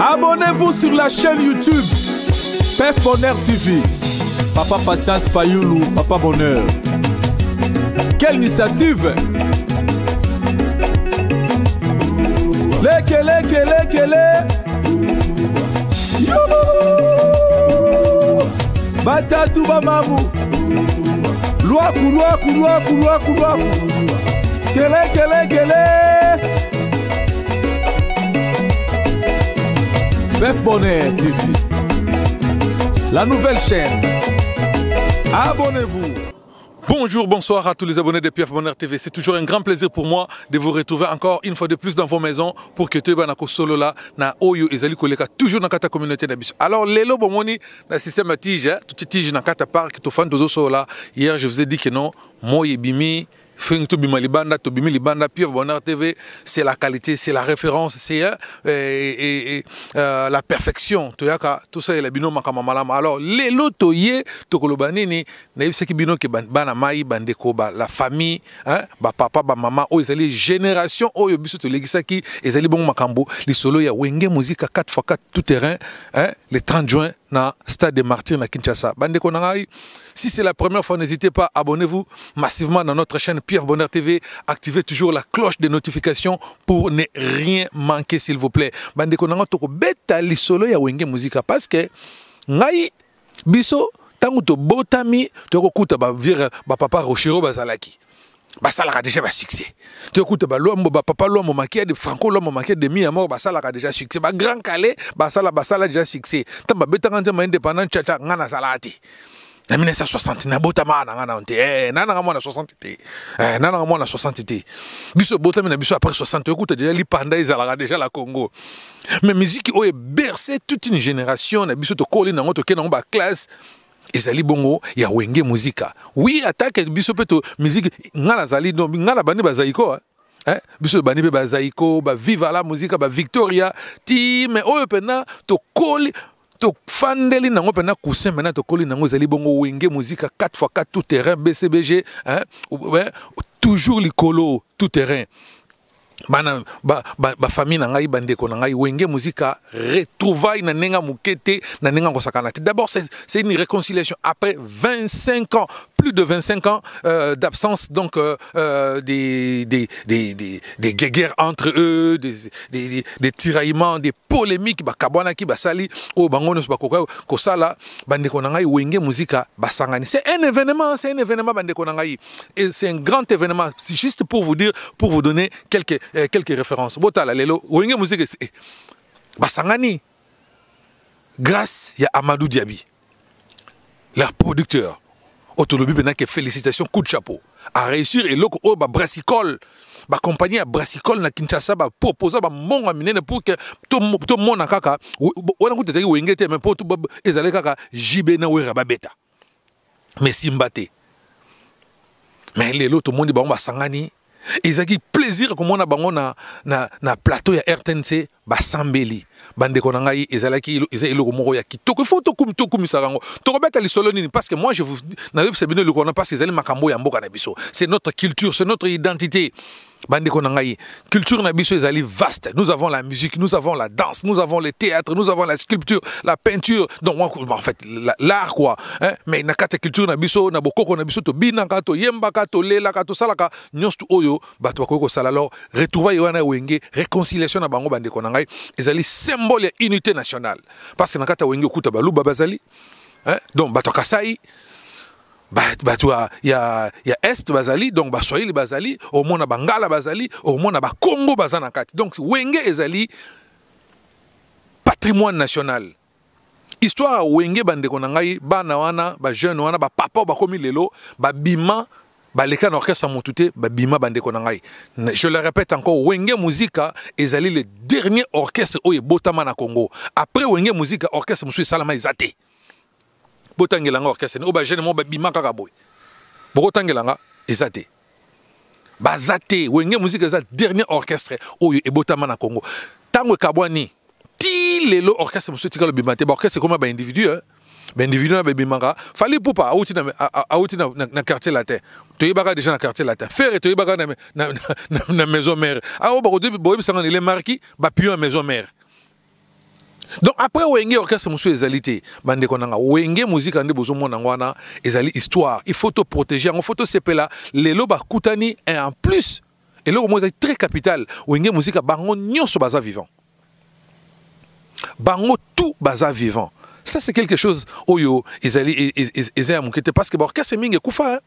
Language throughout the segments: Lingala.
Abonnez-vous sur la chaîne YouTube Pef Bonheur TV. Papa Patience Fayoulou, Papa Bonheur. Quelle initiative! Lekele. Batatu bamamu. Luaku. Kele. Pef Bonheur TV. La nouvelle chaîne. Abonnez-vous. Bonjour, bonsoir à tous les abonnés de Pef Bonheur TV. C'est toujours un grand plaisir pour moi de vous retrouver encore une fois de plus dans vos maisons pour que tu banako solo là na oyo ezali koleka toujours dans la communauté d'Abisso. Alors lelo bomoni na système à tige, tout tige na kata park to fan dozo solo là. Hier je vous ai dit que non, moi bimi Fing to bima libanda, to bimi libanda, Pef Bonheur TV, c'est la qualité, c'est la référence, c'est la perfection. Tout ça, il a bino makamama. Alors, les lotoye, to kolobanini, na yibse ki bino ki bana mai, bandeko, la famille, ba papa, ba maman, oh, ils allaient génération, oh, yobiso to legisaki, ils allaient bon makambo, les solo ya wenge musique 4x4 tout terrain, le 30 juin, na Stade des Martyrs na Kinshasa. Bandeko nangai, si c'est la première fois, n'hésitez pas, abonnez-vous massivement dans notre chaîne Pef Bonheur TV. Activez toujours la cloche de notification pour ne rien manquer, s'il vous plaît. Bandeko nangai toko beta li solo ya wenge musique parce que ngai biso tango to botami toko kuta ba vire ba papa Rochero bazalaki. Basala a déjà ba succès. Tu écoutes ba l'homme ba papa l'homme maquillé de Franco l'homme maquillé de mi à mort basala a déjà succès. Ba grand calais basala déjà succès. Tamba beta nganja ma indépendant tchata ngana salati. En 1960 na botama na ngana onte nana ngamo na 60 te. Nana ngamo na 60 te. Biso botami na biso après 60 écoute déjà li panda izala déjà la Congo. Mais musique o est bercé toute une génération na biso to koli na ngoto ke na ba classe. Ezali bongo ya wenge muzika. Oui, attaque biso peto musique ngala zali no ngala bani bazaiko biso bani be bazaiko ba viva la musique ba Victoria ti mais oyo pena to koli to fandeli nango pena coussin mena to koli nango ezali bongo wenge muzika 4x4 tout terrain BCBG toujours likolo tout terrain. Bana ba famille na ngai bandeko na ngai wenge musica retrouvaille na nenga mukete na nenga kosakanati. D'abord c'est une réconciliation après 25 ans, plus de 25 ans d'absence, donc des guerres entre eux, des tiraillements, des polémiques ba kabwana ki basali o bangono ba kosala bandeko na ngai wenge musica basangani. C'est un événement bandeko na ngai et c'est un grand événement. C'est juste pour vous dire, pour vous donner quelques références. Botala lelo wenge musique basangani grâce à Amadou Diaby, leur producteur. Autolobi benake félicitations, coup de chapeau. À réussir et loko o ba brassicole, ba compagnie à brassicole na Kinshasa ba proposa ba monga minene pour que to mona kaka wana kutete wenge te mais pour tout ezale kaka jibe na wera ba beta. Mais simbate. Mais lelo to monde ba basangani. Ils ont plaisir comme on a bango na plateau ya RTNC basambeli bandeko na ngai ezalaki ezelo moko ya kitoko faut to kumisarango to kobeta li solo nini parce que moi je vous na c'est bien le connais parce que ezali makambo ya mboka na biso, c'est notre culture, c'est notre identité. Bandeko na ngai culture na biso ezali vaste. Nous avons la musique, nous avons la danse, nous avons le théâtre, nous avons la sculpture, la peinture, donc en fait l'art quoi, mais na kata culture na biso na bokoko na biso to bina ka to yemba ka to lela ka to salaka nyostu oyo bato bakoko sala. Alors retrouvaille wana wenge réconciliation na bango bandeko na ngai ezali symbole ya unité nationale parce que na kata wenge okuta baluba bazali donc bato kasai bato ya est bazali, donc baswahili bazali au mona bangala bazali au mona ba Congo bazana kati. Donc wenge ezali patrimoine national. Histoire wenge bandeko na ngai bana wana ba jeune wana ba papa ba komi lelo ba bima ba leka na orchestre motute ba bima bandeko na ngai. Je le répète encore, wenge musica ezali le dernier orchestre oye botama na Congo. Après wenge musica orchestre musu salama ezate botangelanga orchestre o ba jeune mo ba bima kaka boy botangelanga ezate bazate wenge musique eza dernier orchestre oyo ebotama na Congo tango kabwani ti lelo orchestre musu tikalo bimate ba orchestre comme ba individu individu na bimanga fali poupa auti na quartier latin to yebaka déjà na quartier latin faire to yebaka na maison mère a o ba ko boy bisanga les marquis ba pion maison mère Donc après wenge orchestre musu ezalité bande konanga wenge musique ande bozo mona ngwana ezali histoire il faut te protéger en photo sepela lelo ba kutani et en plus et là au moins très capital wenge musique bango nyonso baza vivant bango tout baza vivant ça c'est quelque chose oyo ezali ezaya mukete parce que orchestre mingi kufa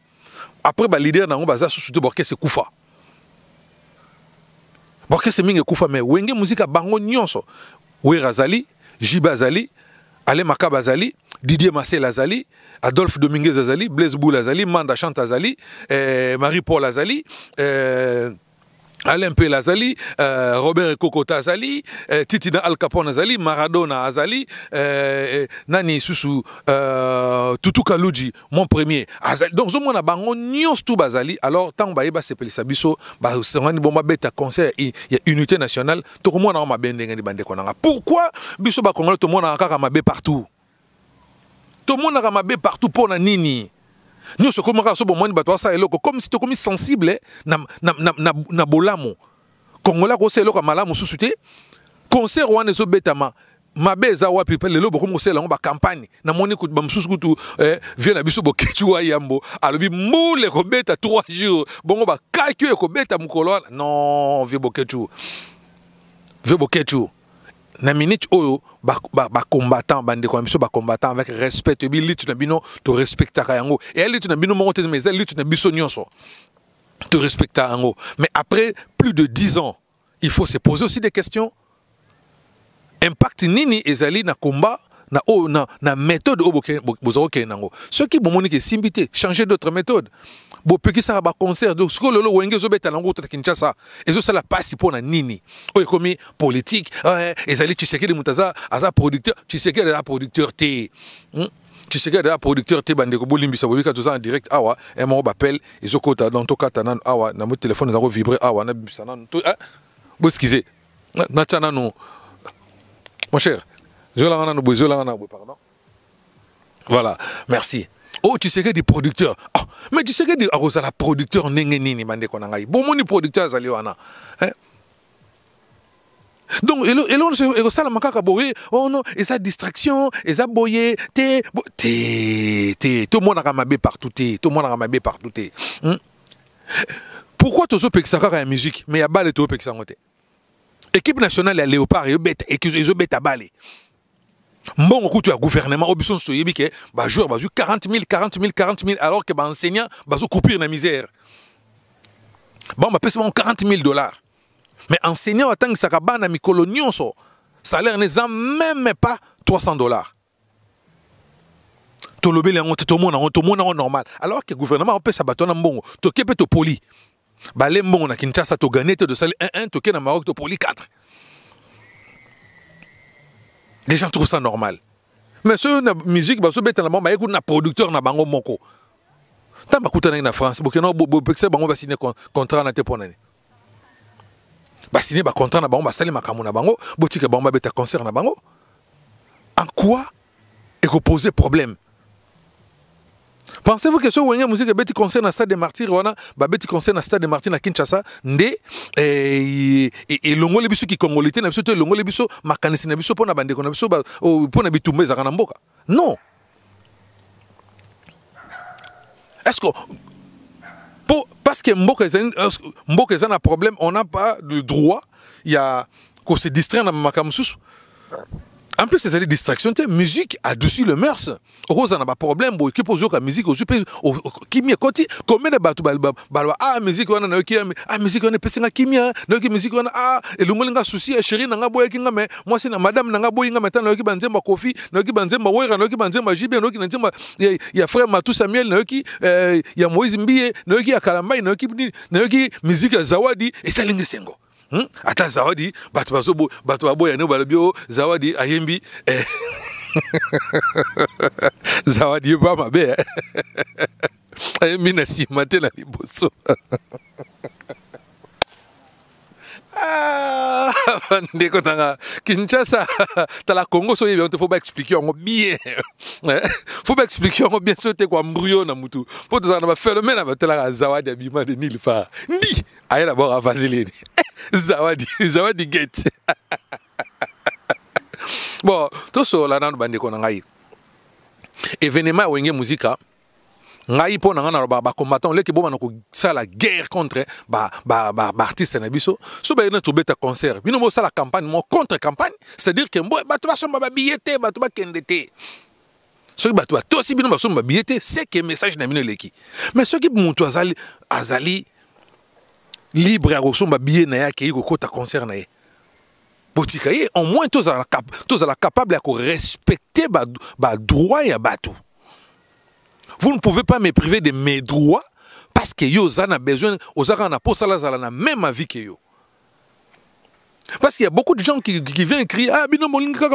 après ba leader nango baza sous orchestre kufa orchestre mingi kufa mais wenge musique bango nyonso Wera Zali, Jiba Zali, Ale Makaba Zali, Didier Marcel Azali, Adolphe Dominguez Azali, Blaise Boul Azali, Manda Chant Azali, Marie-Paul Azali, Alain P. Azali, Robert Kokota Azali, Titina Al Capone Azali, Maradona Azali, Nani Susu, Tutu Kaluji, mon premier. Azali. Donc, on a bango nyons tout Bazali. Alors, tant que c'est Pelissa Bisso, bomba beta concert, il y a unité nationale. Tout le monde a ma bende bande konanga. Pourquoi Bisso ba Congolais tout le monde a encore ma partout? Tout le monde a ma partout pour na nini? Nous sommes comme si tu es sensible na bolamo. Congolais c'est le malamu sous-souté. Concert ou anezo betama. Ma beza wa pipe le lobo comme c'est la campagne. Na moni ku bamsusu tu vient na biso boketua yambo. Alobi moule ko beta 3 jours. Bongo ba kakyo ko beta mukolo. Non, vie boketu. Vie boketu. Na minute oyo ba combattant bande ko biso ba combattant avec respect to bi litu na bino to respecta ka yango et litu na bino monte mais litu na biso nyonso to respecta yango mais après plus de 10 ans il faut se poser aussi des questions impact nini ezali na combat na méthode bozoko kenango ceux qui bomoni ke simbité changer d'autres méthodes bo peki ça ba concert donc ce que lolo wenge zo beta nango to Kinshasa ezo sala passe pour na nini o comme politique ezali tu sais que mutaza aza producteur tu sais que la producteur t tu sais que la producteur t bande ko bolimbisa bobika to en direct awa et mon appel ezo kota dans to kata nan awa na mo téléphone za ko vibrer awa na bisa nan to bo skizer na tana no mon cher pardon. Voilà, merci. Oh, tu sais que des producteurs. Oh, mais tu sais que des producteurs nini mande konangai. Bon moni producteurs aliwana. Hein? Donc et l'on se ça la makaka boye. Oh non, et ça distraction, et ça boye, tout le monde a ramabé partout, tout le monde a ramabé partout. Pourquoi tu so pekisaka la musique mais ya balle to pekisangote. Équipe nationale à Léopard et ils ont bêta balé. Bon, on coûte au gouvernement, au bison soyebi que bah joueur bah 40 000 alors que bah enseignant bah coupir la misère. Bon bah pèse 40 000 $. Mais enseignant attend que ça cabane à mi colonion so salaire n'est même pas 300 $. To lobé les tout le monde normal. Alors que le gouvernement on peut s'abattre en bon, to kepe to poli. Bah les mbongo na Kinshasa to gagné de salaire 1 to na Maroc to poli 4. Les gens trouvent ça normal. Mais sur la musique, bah, sur na producteur na bango moko. Tant ba kutana na France, bokeno bo pekse bango ba signer contrat na te ponane. Ba signer ba contrat na bango ba sali makambo na bango, botika bango ba beta concert na bango. En quoi est posé problème? Pensez-vous que ce wenge musique beti concert na Stade des Martyrs wana ba beti concert na Stade des Martyrs na Kinshasa ndé et longole biso ki congolité na biso to longole biso makanisi na biso pona bande ko na biso pona bitumba za kana mboka? Non. Est-ce que parce que mboka ezana un problème, on n'a pas le droit il y a qu'on se distraire na makamususu. En plus, c'est des distractions. La musique adoucit le mœurs. Rose n'a pas de problème. Bon, qui pose la musique, qui m'y côté. Combien de bateaux ah musique on a qui ah musique on est passé à kimia, qui musique on a et le monde a souci chérie n'a boy qui mais moi c'est na madame n'a boy n'a maintenant qui banzemba kofi, qui banzemba wera, qui banzemba jibe, qui banzemba il y a frère Matou Samuel, qui il y a Moïse Mbie, qui a Kalambai, qui musique Zawadi et ça lingesengo. Ata Zawadi batu baboya ne balobio Zawadi ayembi Zawadi ba mabe ayembi na si matela liboso ndeko tanga Kinshasa tala Congo so yebonte faut pas expliquer on bien faut pas expliquer on bien sauter quoi mbrio na mutu faut ça na phénomène ba tala Zawadi abima de Nilfa ndi aye d'abord à Vaseline Zawadi Gate. Bon, tout ça là dans bande ko ngai. Événement wenge musica. Ngai po na ba combattant le ke bo manako ça la guerre contre ba artiste na biso. So ba na to beta concert. Bino mo ça la campagne mo contre campagne, c'est-à-dire que ba to ba so ba billetté, ba to ba kendete. So ba to ba to si bino ba so ba billetté, c'est que message na mino leki. Mais ce qui monto azali libre à rosomba billet na ya ke ko kota concert na ye. Botikaye au moins tous à la capable de respecter ba droit ya batou. Vous ne pouvez pas me priver de mes droits parce que yo a besoin ozara na posala zala na même avis que yo. Parce qu'il y a beaucoup de gens qui viennent crier ah bino molinga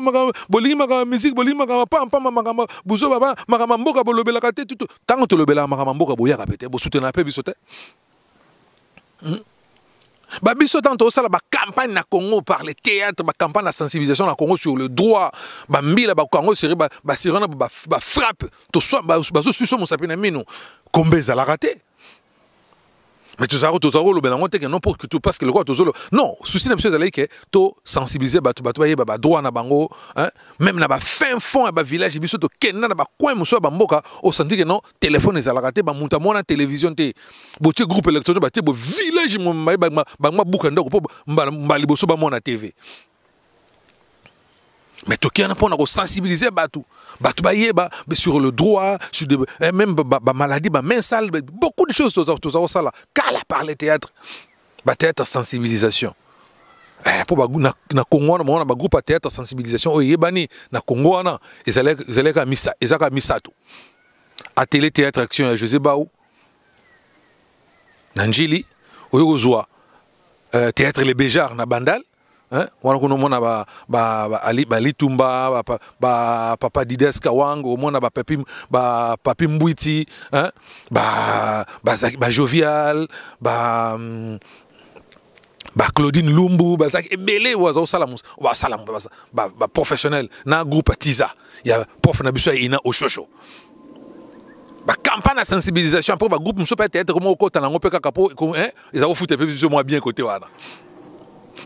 bolingi maka musique bolingi maka pam maka buzo baba maka mboka bolobela kate tout tant to lobela maka mboka boya kapete bo soutenir pe bisote. Babiso tanto ça la campagne na Congo par le théâtre, ba campagne de sensibilisation na Congo sur le droit, ba mbila ba Congo seri ba sirona ba frappe, to soit ba so mo sapina mino, kombe za la raté. Mais tu zaro le belango te que non pour que tout parce que le quoi to zolo. Non, souci na monsieur zali que to sensibiliser ba ba droit na bango, hein, même na ba fin fond ba village biso to kenna na ba coin muso ba mboka au senti que non téléphone za la raté ba monta mona télévision te. Bo ti groupe électoral ba ti bo village mo ba buka ndako po ba liboso ba mona TV. Mais tu as pour sensibiliser Batou sur le droit, sur même maladie, mensale, beaucoup de choses tout ça là. Car par le théâtre, théâtre sensibilisation. Pour na Congo on a groupe théâtre sensibilisation. Oyebani na Congo na ezaleka misa, ezaka misato. À télé théâtre action José Baou. Nanjili, oyozwa théâtre les Béjards na Bandal. Wana kuno mona Ali Tumba papa Dides Kawang o mona papi Mbwiti Jovial Claudine Lumbu ebele wazo salamus professionnel na groupe Tiza ya prof na biso ina Oshosho campagne de sensibilisation pour groupe muso peut être comme au côté na ngopeka kapo ils ont foutu peu moi bien côté wana.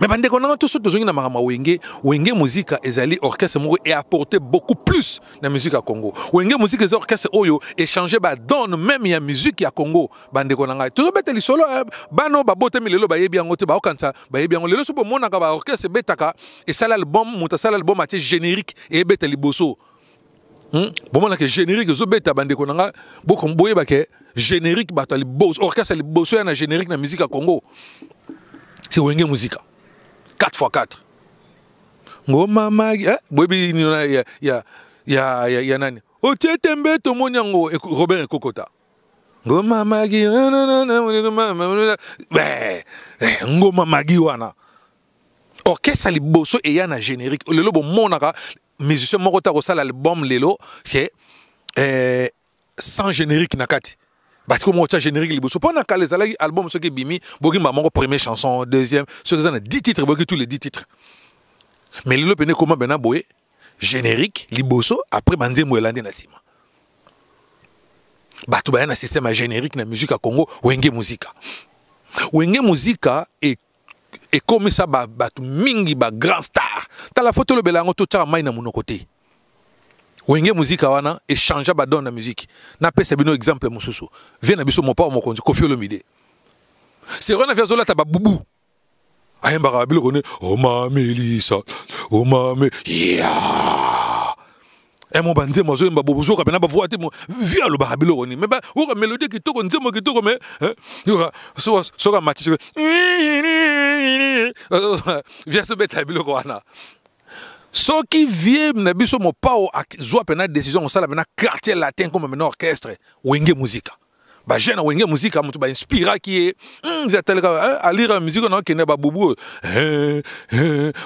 Mais bande qu'on a tout ce besoin na marama wenge musique ezali orchestre moko et apporter beaucoup plus na musique à Congo. Wenge musique ez orchestre oyo échanger ba donne même ya musique ya Congo bande qu'on a tout beteli solo bano ba bote milelo ba yebi ngote ba okanta ba yebi ngolelo so mona ka ba orchestre betaka et ça l'album muta ça l'album atie générique et beteli boso. Bon mona que générique zo beta bande qu'on a beaucoup boye ba ke générique batali boso orchestre li boso na générique na musique à Congo. C'est wenge musique 4x4. Ngoma magi bobi ya nani o tetembe to monyango Robert Ekokota ngoma magi ngoma magi wana orchestre liboso e yana générique lelo bo monaka musicien moko ta ko sala album lelo que sans générique nakati. Parce que moi, générique liboso pendant que les albums ce qui bimi bogi maman première chanson deuxième ce qui ont 10 titres bogi tous les 10 titres mais le pene comment bena boye générique liboso après bandé moelande na sima batu ba na système générique na musique à Congo wenge musica et comme ça batu mingi ba grand star ta la photo le belango to tsa mai na mon côté wenge musique wana échanger ba donne la musique na pesa bino exemple mususu vient na biso mon papa mon konzi Koffi Olomide c'est vrai na via zola ta ba bubu ayemba ka bilo kone o ma Melissa o ma me ya e mo banze mo zo mba bobuzo ka bena ba voix te mo via lo ba bilo kone mais ba o ka mélodie ki to ko nzemo ki to ko me so ka matisi via so beta bilo ko wana. Ce qui vient na biso mo pao zoa pena décision on sala pena quartier latin comme maintenant orchestre wenge musica ba jeune wenge musica mutu ba inspira qui est tel à lire la musique on kene ba bubu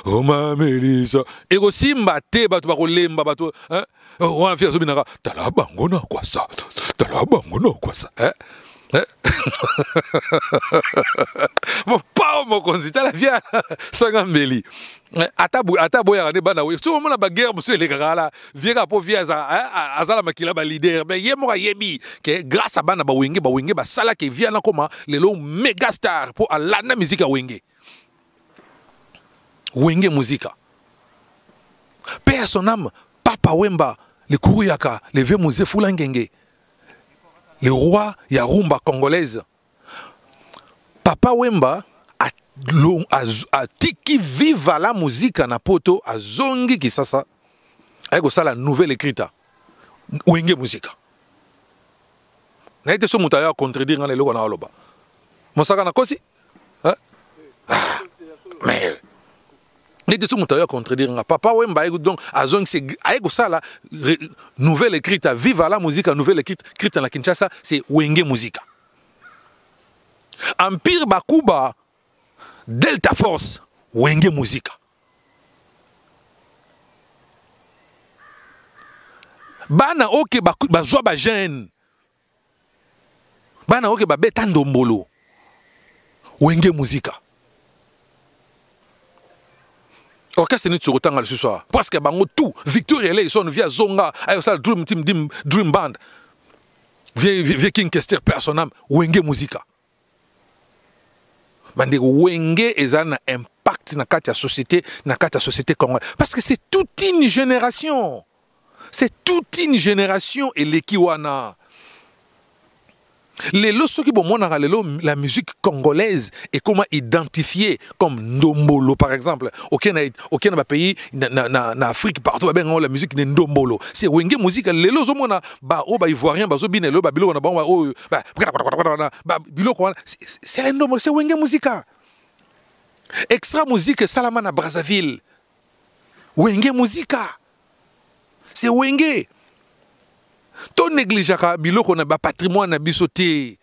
o ma Melissa et aussi mbate ba to ba ko lemba ba to on a fait so binaka tala bango na kwa ça mon pao mon conzita la via sangambeli ata boya ne bana we so mona ba guerre monsieur les gars là vient po via azala makila ba leader mais ye mo yebi que grâce à bana ba wenge ba sala ke via na koma lelo méga star pour alana musique wenge musique paix à son âme, Papa Wemba, le Kouruyaka, le vieux Mosé Foulangenge, le roi Yarumba congolaise. Papa Wemba a tiki viva la musique na poto a zongi qui ça avec ça la nouvelle écrite wenge musique na été so mutaya contredire ngale loko na oloba mosaka na kosi mais na été so mutaya contredire nga Papa Wemba donc a zongi c'est avec ça la nouvelle écrite viva la musique nouvelle écrite na Kinshasa c'est wenge musique. Empire Bakuba Delta Force wenge musique. Bana oke bazwa ba jeune. Bana oke ba beta ndombolo wenge musique. Orchestre ni turotanga ce soir parce que bango tout Victor et ils sont via Zonga avec ça Dream Team Dream Band. Vieux King Kester personnam wenge musique. Bande wenge ezana impact na kati ya société congolaise parce que c'est toute une génération et lekiwana lelo soki bomona lelo la musique congolaise est comment identifier comme ndombolo par exemple aucun ba pays na Afrique partout ba la musique de ndombolo c'est wenge musique lelo zo mona ba o ba ivoirien ba zo binelo ba biloko na ba o ba biloko c'est ndombolo c'est wenge musique extra musique salama na Brazzaville wenge musique c'est wenge. To négligeaka biloko na ba patrimoine na bisoté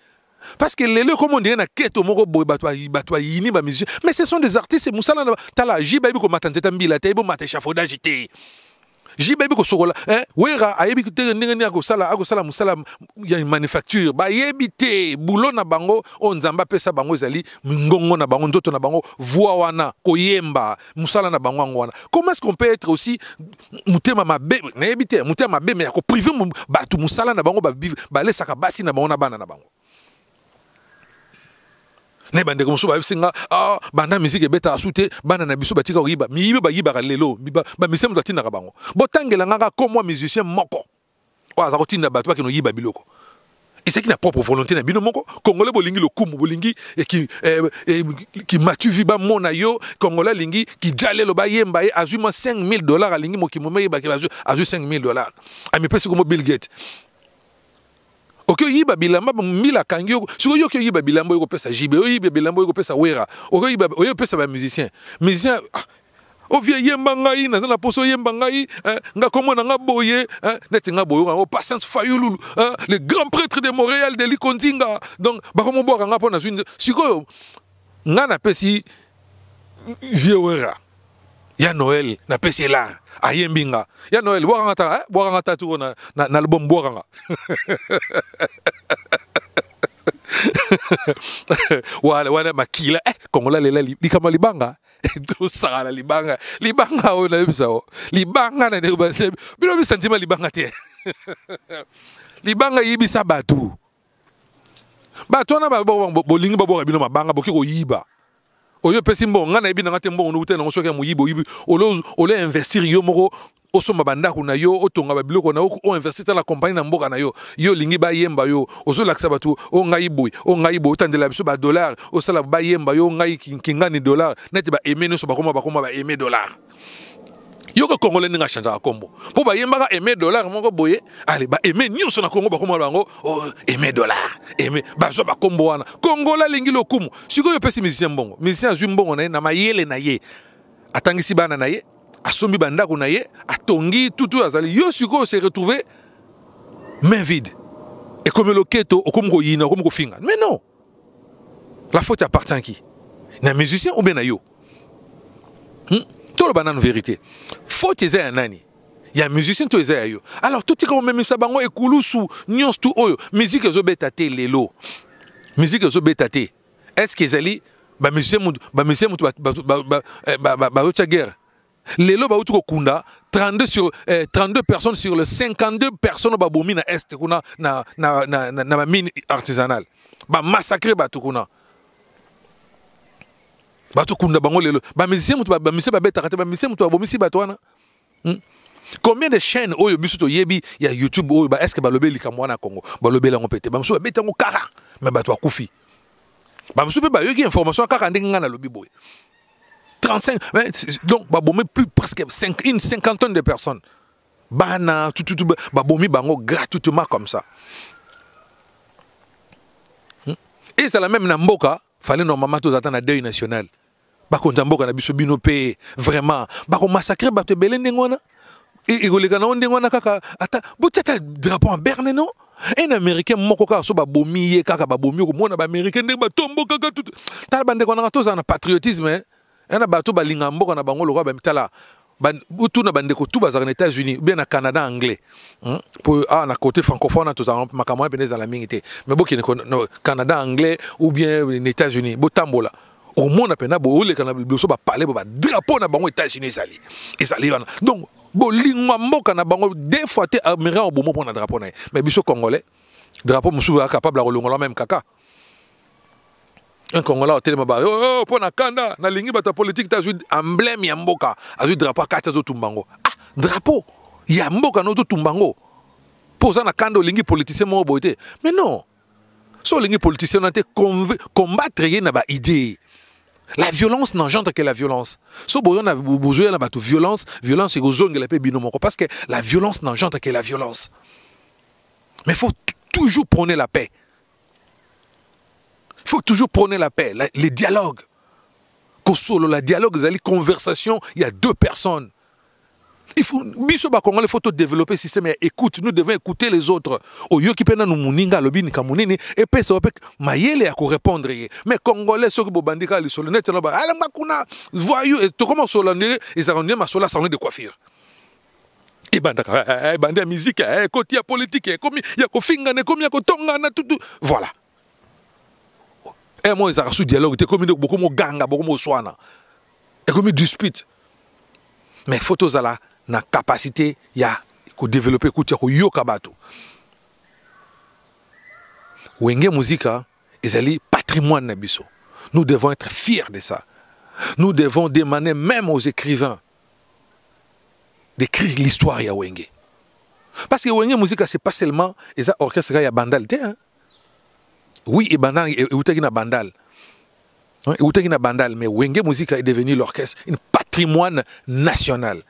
parce que les comme on dirait na keto moko boy batwa yini ba musique mais ce sont des artistes musala tala jiba bi ko matanzeta mbila taibo mata échafaudage té jiba bi ko sokola wera ayebi ko te ndenge ni ko sala musala ya manufacture ba yebité boulot na bango on nzamba pesa bango ezali ngongo na bango nzoto na bango voix wana koyemba musala na bango ngwana. Comment est-ce qu'on peut être aussi mutema mabe na yebité mutema mabe mais ya ko privé ba tu musala na bango ba lesaka basi na bango na bana na bango ne bande ko musuba singa banda musique beta asute bana na biso batika riba miyibe ba yibaka lelo ba misem tatina ka bango botangela ngaka comme moi musicien moko wa za kotinda bato bakino yiba biloko et c'est qui n'a propre volonté na bino moko congolais bolingi le kumu bolingi et qui matu viba mona yo congolais lingi qui jale lo ba yemba e azuma $5,000 alingi mokimome ba ki azu $5,000 ami pesi comme Bill Gates. Ok, yiba bilamba mila kangyo siko yo ke yiba bilamba yo pesa jibe yo yiba bilamba yo pesa wera ok yiba yo pesa ba musicien o vie yemba ngai na na poso yemba ngai nga komona nga boye neti nga boyo nga Patience Fayulu le grand prêtre de Montréal de Likonzinga donc ba komo boka nga pona zune siko nga na pesi vie wera ya Noël na pesi la ayembinga ya Noël boka ta tu na album boka nga wala makila kongola lela likama libanga to sala libanga ona ebisao libanga na bino bi sentiment libanga te libanga yibisa batu na bolingi babo bino mabanga boki ko yiba oyo pesi mbonga na ebina ngate mbongo n'ute na soki muyibo yibi olo investir yo moko osomba bandako na yo otonga ba biloko na o investir dans la compagnie na mboka na yo lingi ba yemba yo ozo laksa batu o ngai boy otandela biso ba dollar o sala ba yemba yo ngai kingani dollar neti ba aimer no so ba koma ba aimer dollar yo ko congolais ninga chanja kombo po ba yemba ka aimer dollar moko boye allez ba aimer nyonso na Congo ba koma bango aimer dollar aimer ba so ba kombo wana congolais lingi lokumu siko yo pesi musicien mbongo musicien azwi mbongo na ye na mayele na ye atangisi bana na ye asombi bandako na ye atongi tout azali yo siko se retrouver main vide et comme le keto comme ko yina comme ko finga mais non la faute appartient à qui na musicien ou bien na yo tout le banane vérité faute est à nani ya musicien to est yo alors tout comme même ça bango ekulusu nyons tout oyo musique zo betaté lelo musique zo betaté est-ce que ezali ba musicien mutu ba guerre lelo ba utuko kunda 32 personnes sur les 52 personnes ba bomi na est kuna na mine artisanale ba massacrer ba tukuna ba tukunda bango lelo ba musicien mutu ba musicien ba beta ba musicien mutu ba bomi si ba twana Combien de chaînes oyo biso to yebi ya YouTube oyo ba est-ce que balobe likamwa na Congo balobe la ngopete ba mso ba betango kaka mais ba to akufi ba mso pe ba yoki information kaka ndenge ngana lobi boy 35 donc ba bomé plus presque une cinquantaine de personnes bana tout ba bomi bango gratuitement comme ça et c'est la même na mboka fallait normalement tous attendre deuil national ba konza mboka na biso bino pe vraiment ba ko massacrer ba te belende ngona et goleka na onde ngona kaka ata botata drapeau en berne non un américain moko kaka so ba bomi ye kaka ba bomi ko mona ba américain ndenge ba tombo kaka tout tala bande ko na to za na patriotisme na bato ba linga mboka na bango lokwa ba mitala tout na bande ko tout bazaka na États-Unis ou bien na Canada anglais pour na côté francophone tout ça makamwa peneza la mingité mais boki na Canada anglais ou bien les États-Unis botambola au monde pena bo le kana biso ba parler ba drapeau na bango États-Unis ezali wana donc bo lingwa mboka na bango des fois te américain au bomo pour na drapeau na mais biso congolais drapeau musu capable à longola même kaka un congolais au télé ba oh pour na kanda na lingi bata politique ta emblème ya mboka azu drapeau kata zo tumbango drapeau ya mboka no to tumbango posa na kanda lingi politicien mo boité mais non so lingi politicien na te combattre yena ba idée. La violence n'engendre que la violence. So boyon na besoin na bato violence et gozonge la pe binomoko parce que la violence n'engendre que la violence. Mais il faut toujours prôner la paix. Il faut toujours prôner la paix, les dialogues. Kosolo la dialogue, les conversations, il y a deux personnes. Il faut il faut développer le système écoute, nous devons écouter les autres. Au lieu qui pena nous muninga lobi ni kamunini et puis ça va mayele à répondre mais congolais ceux qui bobandika le solo net no ba ala makuna voyou et to comment solonner ils ont ma sola salon de coiffure. Et bandaka bande musique côté politique comme il y a ko fingane comme il y a ko tongana tout voilà. Et moi ils ont sous dialogue comme beaucoup mo ganga beaucoup mo swana. Et comme dispute. Mais photos à la na capacité ya ko développer ko yoka bato wenge muzika ezali patrimoine na biso. Nous devons être fiers de ça. Nous devons demander même aux écrivains d'écrire l'histoire ya wenge parce que wenge muzika c'est pas seulement eza orchestre ya bandal te hein? Oui et bandal et utaki na bandal mais wenge muzika est devenu l'orchestre un patrimoine national.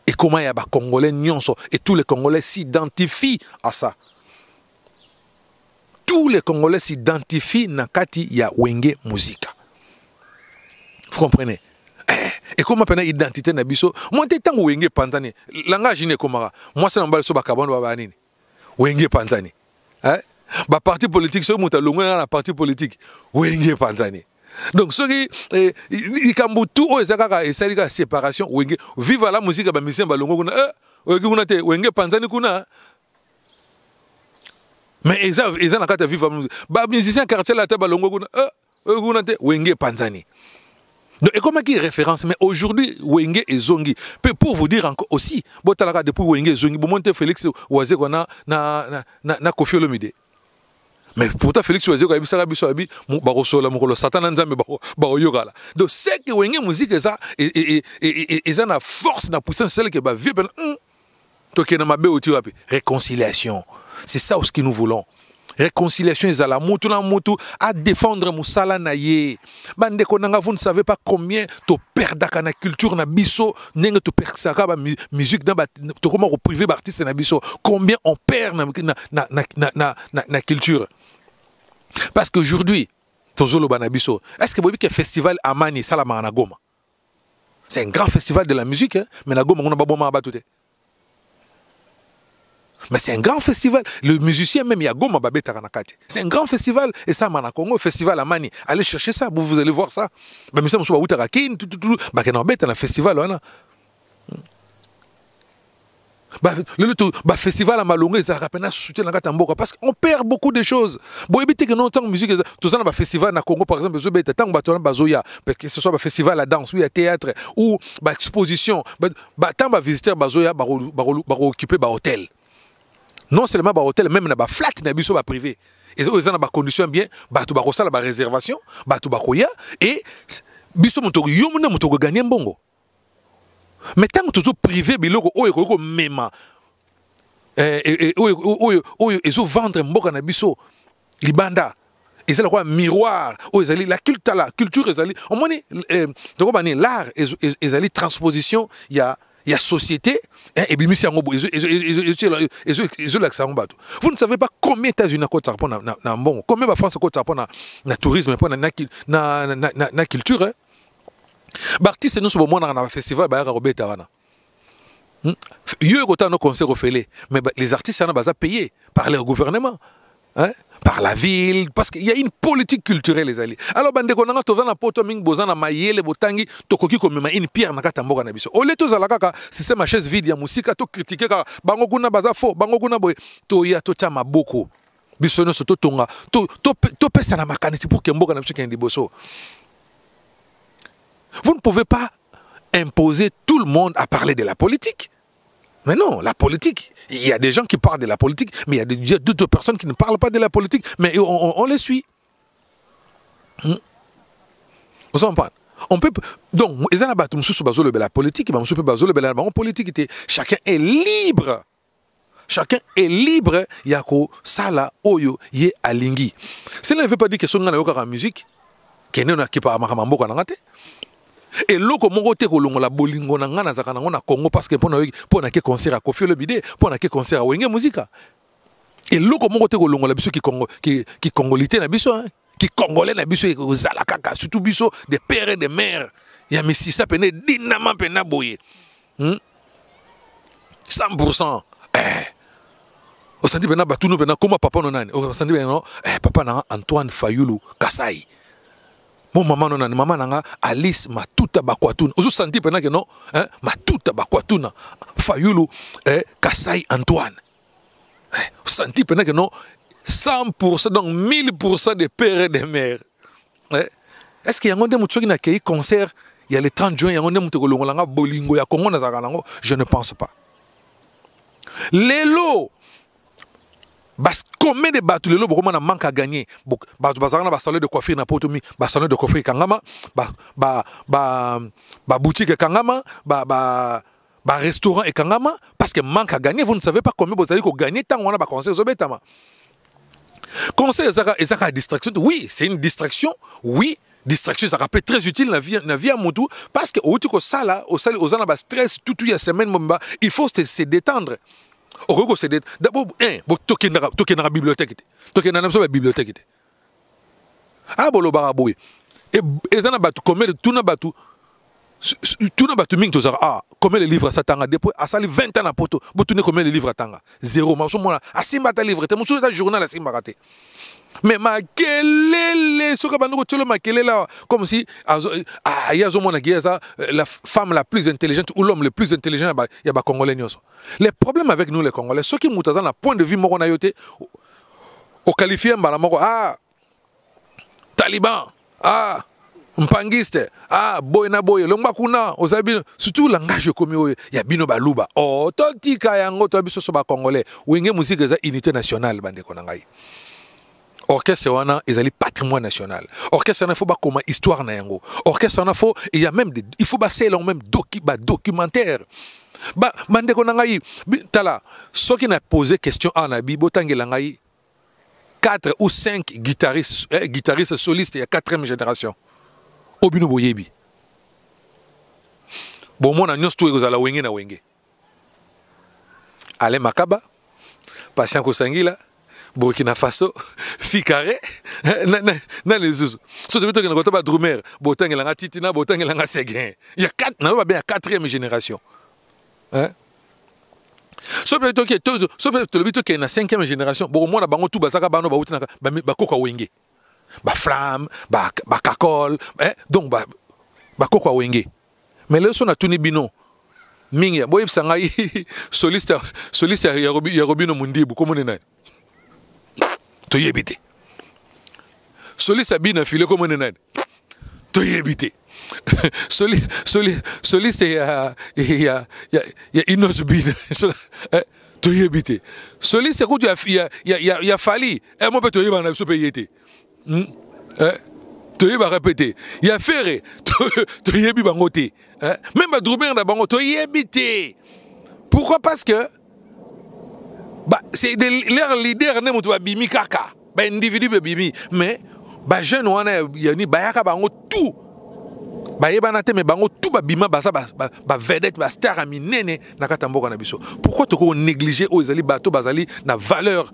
Et comment il y a des Congolais nyonso et tous les Congolais s'identifient à ça. Tous les Congolais s'identifient nakati ya wenge muzika. Vous comprenez? Et comment on identité na biso? Moi te tango wenge panzani. Langage ne komara. Moi c'est nambale so bakabon baba nini. Wenge panzani. Hein? Ba parti politique so muta longa na parti politique. Wenge panzani. Donc ceux qui ikambutu o ezaka esalika séparation wenge vive la musique ba musicien balongo kuna kuna te wenge panzani kuna mais eza na kata vive ba musicien quartier la te balongo kuna te wenge panzani. Donc et comment qui référence mais aujourd'hui wenge ezongi pour vous dire encore aussi botalaka depuis wenge ezongi bo monte Félix Oise kona na Koffi Olomide. Mais pourtant Félix Oise ko yebisaka biso abi bakosola mokolo satana nzambe baoyokala. Donc c'est que wenge musique ça et ça na force na puissance celle que ba vie to ke na mabe oti wapi réconciliation. C'est ça ce que nous voulons. Réconciliation ezala mutu na mutu à défendre musala na ye. Bande konanga vous ne savez pas combien to perdaka na culture na biso nenge to persaka ba musique na to comment au privé artiste na biso combien on perd na culture. Parce qu'aujourd'hui, est-ce que vous avez un festival à Mani, Salama, à Goma? C'est un grand festival de la musique, hein? Mais à Goma, on n'a pas bon à battre. Mais c'est un grand festival. Le musicien même, il y a Goma Babeta Ranakati. C'est un grand festival. Et ça, à Congo, festival à Mani. Allez chercher ça, vous allez voir ça. Mais ça, je suis à Outarakin, tout. Bah, il y a un festival, là. Le festival à Malongé, ça rappelle soutien la Gatamboka parce qu'on perd beaucoup de choses. Bon, éviter que non tant que musique, tout ça, festival à Congo, par exemple, tant que bazoya, que ce soit un festival à danse, ou à théâtre, ou exposition, tant que visiteurs bazoya, occuper un hôtel. Non seulement un hôtel, même un flat, un biso privé. Et ils ont des conditions bien, ils ont des réservations, et biso moto gagner un bongo. mais tant que toujours privé biloko oyo mema oyo ezo vendre mboka na biso libanda ezali quoi miroir oyo ezali la culture ezali omoni donc bani l'art ezali transposition ya société et bimisi yango ezo bato. Vous ne savez pas combien États-Unis côté rapport na mbongo, combien ba France côté rapport na tourisme pour na culture hein? Ba artiste nous so bomona na festival ba ya Robeta wana. Yo kota no concert ofélé, mais les artistes sont payés par le gouvernement, hein? Par la ville, parce qu'il y a une politique culturelle les alliés. Alors bande konanga to vana poto ming bozana mayele botangi tokoki ko mema une pierre na kata mboka na biso. Ole to zalaka ka système chaise vide ya musika to critiquer ka bango kuna baza faux, bango kuna boy to ya to chama boko. Biso no soto tonga to pesa na makanisi pour que mboka na biso kendi boso. Vous ne pouvez pas imposer tout le monde à parler de la politique. Mais non, la politique, il y a des gens qui parlent de la politique, mais il y a d'autres personnes qui ne parlent pas de la politique, mais on les suit. Vous comprenez? On peut donc la politique, chacun est libre. Chacun est libre. Yako sala oyo ye alingi. Cela ne veut pas dire que son la musique qui est pas makamambo kanangate. Et loko mongo te kolongo la bolingo na ngana zaka na Congo parce que pona ke concert à Koffi Olomide, pona ke concert à Wenge Musica. Et loko mongo te kolongo la biso qui congolité na biso hein, qui congolais na biso ko zala kaka surtout biso des pères et des mères. Ya misisa pene dinama pena boye. 100%. Au senti pena batunu pena comment papa nonani. Au senti pena papa na Antoine Fayulu Kasai. Mon maman non maman nanga Alice Matuta Bakwatuna. Ozo senti pendant que non hein Matuta Bakwatuna Fayulu Kasai Antoine. Senti pendant que non 100% donc 1000% des pères et des mères. Est-ce qu'il y a un monde qui n'a qu'un concert il y a le 30 juin il y a un monde qui a bolingo ya Congo na zakalango je ne pense pas. Lelo Bas combien de bateaux le lobo na manque à gagner bazana ba salon de coiffure na potomi ba salon de coiffure kangama ba boutique kangama ba restaurant et kangama parce que manque à gagner vous ne savez pas combien vous allez gagner tant on a ba conseil zobetama conseil ezaka distraction oui c'est une distraction oui distraction ça peut être très utile na vie à mutu parce que au tiko sala aux ana ba stress tout ya semaine il faut se détendre. D'abord, toquer dans la bibliothèque. Toquer dans la bibliothèque. Ah, bon, le baraboué. Et dans la bateau, combien de tout na bateau, ah, combien de livres ça tanga depuis, à ça 20 ans à poto, boutouné combien de livres à tanga? Zéro, mais je suis à Simbata livre, t'es mon journal à Simbata. Mais ma kelele soka banduko tolo ma kelele comme si yazo mona gieza la femme la plus intelligente ou l'homme le plus intelligent ya ba congolais nyoso. Les problèmes avec nous les congolais ceux qui mutaza na point de vue moko na yote au qualifier mbala moko taliban mpangiste boy na boy longba kuna ozabi surtout langage comme ya bino baluba totika yango to biso so ba congolais wenge musique za unité nationale bande konangai. Orchestre wana ezali patrimoine national. Orchestre wana faut ba comme histoire na yango. Orchestre wana faut il y a même il faut ba selon même documentaire. Ba mande ko ngai tala ceux qui n'a posé question à na bibo tangela ngai 4 ou 5 guitaristes solistes il y a 4e génération. Obino boyebi. Bon mona nyos to ezala wenge na wenge. Ale Makaba, Patient Kosangila, Burkina Faso, Fikare, na les zouzous. So de que na Drumer, Botang elanga Titina, Botang elanga Seguin. Il y a 4, na ba bien 4e génération. Hein? So peut que le bito que na 5e génération, bon moi na bango tout bazaka bano ba utina ba koka wenge. Ba flamme, ba kakol, donc ba koka wenge. Mais là son a tuni bino. Mingi boy sangai soliste ya Robino Mundibu comme on est. To yebite. Soliste bina filé comme on est. To yebite. Soliste ya Inos bina. To yebite. Soliste ko ya fali. Mo pe to yeba na so pe yete. Tu vas répéter. Il y a ferré. Tu y es bangoté. Même à Drouber na bango, tu y es habité. Pourquoi? Parce que bah, c'est leur leader ne mutu bimi kaka. Bah individu bimi. Mais bah jeune wana yani bayaka bango tout. Bah yebana te mais bango tout ba bima ba ça ba vedette ba star aminene na katamboka na biso. Pourquoi tu ko négliger aux ezali bateau bazali na valeur?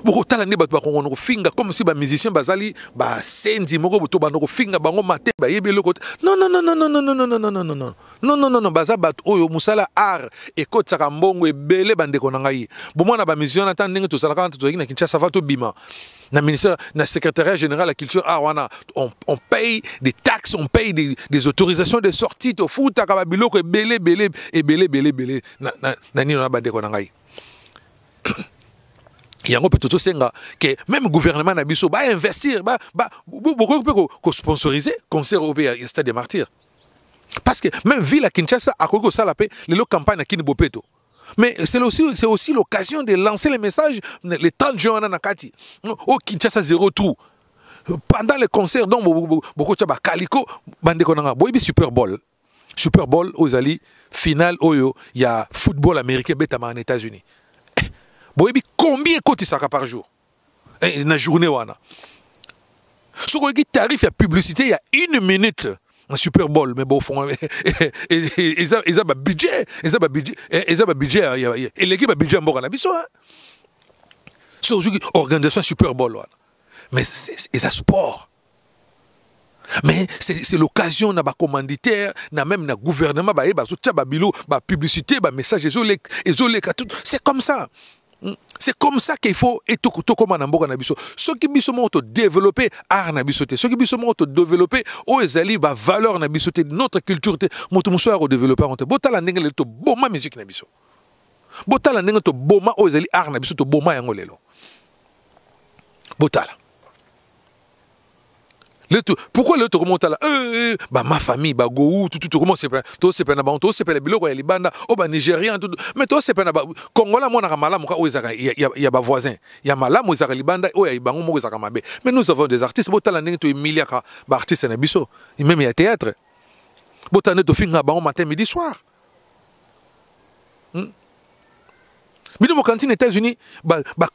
Beaucoup talent ne bato ba finga comme si ba musicien bazali ba sendi moko boto ba no finga bango maté ba yebe loko. Non non non non non non non non non non non non non non non non baza bato oyo musala art et kotsaka mbongo ebele bandeko na ngai. Bo mona ba musicien ata ndenge to sala quand to na Kinshasa va to bima. Na ministère, na secrétariat général de la culture, on paye des taxes, on paye des autorisations de sortie, au foot, à Kababilo, et belé, belé, et belé, belé, belé, na ni on a bandé qu'on a. Il y a un peu tout ça que même le gouvernement n'a pas investir, beaucoup peut sponsoriser concert au Stade des Martyrs. Parce que même ville à Kinshasa, à Koko Salapé, les campagnes à Kinibopeto. Mais c'est aussi l'occasion de lancer les messages les 30 juin à Nakati. Au Kinshasa 0 trou. Pendant les concerts, donc beaucoup de Kaliko, Bandekonanga, Boibi Super Bowl. Super Bowl aux Ali, finale, Oyo, il y a football américain Betama en États-Unis. Boibi, combien coûte ça par jour? Dans la journée, wana. Sur le tarif, il y a publicité, il y a 1 minute. Un Super Bowl, mais bon, ils ont un budget, ils ont un budget, et l'équipe a budget en Morana Bisso. C'est aujourd'hui organisation Super Bowl. Mais c'est un sport. Mais c'est l'occasion, na ba commanditaire, na même na gouvernement, ba bilo, ba publicité, ba message, c'est comme ça. C'est comme ça qu'il faut et tout comme en Amboka Nabiso. Ceux qui sont développer art Nabisoté, ceux qui sont développer aux ezali ba valeur Nabisoté, notre culture, moto muso a développer on te botala ndenge to boma musique Nabiso. Botala ndenge to boma aux ezali art Nabiso to boma yango lelo. Botala. Pourquoi le remonte là? Bah ma famille, bah go tout comment c'est pas, tout c'est pas na bon, tout c'est pas les biloko ya libanda, oh bah nigérien tout, mais tout c'est pas na Congolais moi na malamu ka oizaka il y a ba voisin, il y a malamu oizaka libanda, oh ya bango mo oizaka mabe. Mais nous avons des artistes, botala ndenge to emilia ka ba artiste na biso, même il y a théâtre. Botala to finga bango matin midi soir. Mais dans les États-Unis,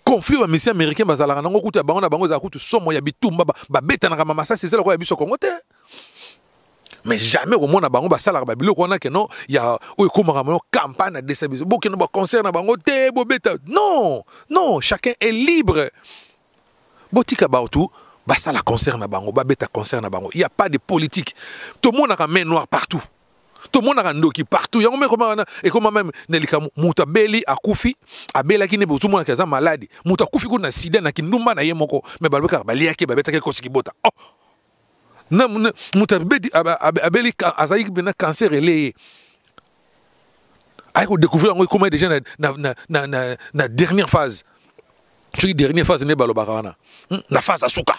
conflit avec les Messieurs américains, ils ont des bitumba, c'est ça le Congo. Mais jamais au monde, il y a une campagne de déstabilisation. Non, non, chacun est libre. Il n'y a pas de politique. Tout le monde a un main noire partout. Tout le monde a un doki partout. Et comment même Nelika Mouta Beli a Koufi, a Bela qui n'est pas tout le monde qui a maladie. Mouta Koufi qui a sida na qui n'ouma na yemoko, mais Balbeka Balia qui babeta qui kosiki bota. Oh, Mouta Beli a Beli a zaïk bena cancer et les. Aïe, découvrir comment déjà na dernière phase. Tu dis dernière phase n'est pas le barana. La phase à Souka.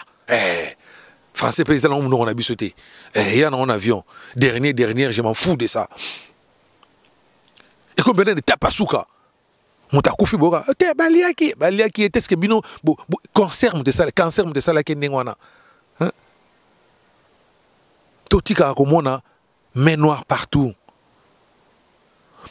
Français paysan on a bisouté. Il y a un avion. Dernière, je m'en fous de ça. Et combien de tapasuka? Mouta Koufi Bora. Baliaki était ce que bino cancer de ça la kenengwana. Totika komona main noire partout.